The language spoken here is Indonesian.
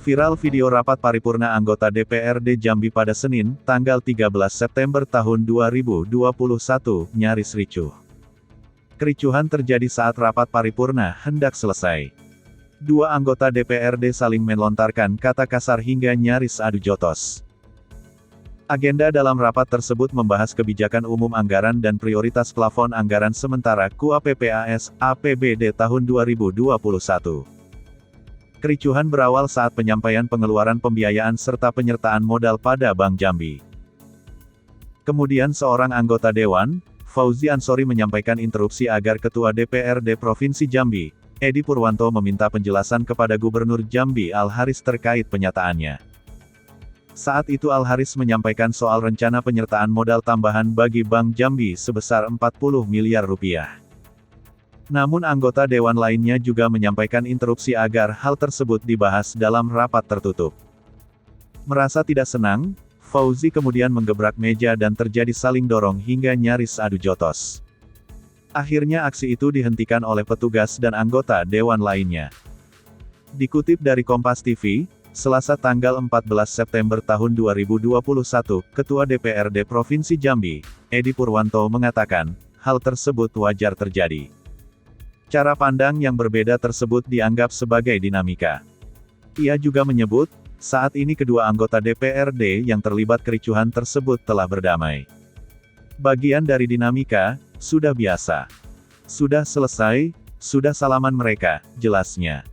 Viral video rapat paripurna anggota DPRD Jambi pada Senin, tanggal 13 September tahun 2021, nyaris ricuh. Kericuhan terjadi saat rapat paripurna hendak selesai. Dua anggota DPRD saling melontarkan kata kasar hingga nyaris adu jotos. Agenda dalam rapat tersebut membahas kebijakan umum anggaran dan prioritas plafon anggaran sementara KUAPPAS, APBD tahun 2021. Kericuhan berawal saat penyampaian pengeluaran pembiayaan serta penyertaan modal pada Bank Jambi. Kemudian seorang anggota Dewan, Fauzi Ansori menyampaikan interupsi agar Ketua DPRD Provinsi Jambi, Edi Purwanto meminta penjelasan kepada Gubernur Jambi Al-Haris terkait penyataannya. Saat itu Al-Haris menyampaikan soal rencana penyertaan modal tambahan bagi Bank Jambi sebesar 40 miliar rupiah. Namun anggota Dewan lainnya juga menyampaikan interupsi agar hal tersebut dibahas dalam rapat tertutup. Merasa tidak senang, Fauzi kemudian menggebrak meja dan terjadi saling dorong hingga nyaris adu jotos. Akhirnya aksi itu dihentikan oleh petugas dan anggota Dewan lainnya. Dikutip dari Kompas TV, Selasa tanggal 14 September tahun 2021, Ketua DPRD Provinsi Jambi, Edi Purwanto mengatakan, hal tersebut wajar terjadi. Cara pandang yang berbeda tersebut dianggap sebagai dinamika. Ia juga menyebut, saat ini kedua anggota DPRD yang terlibat kericuhan tersebut telah berdamai. Bagian dari dinamika, sudah biasa. Sudah selesai, sudah salaman mereka, jelasnya.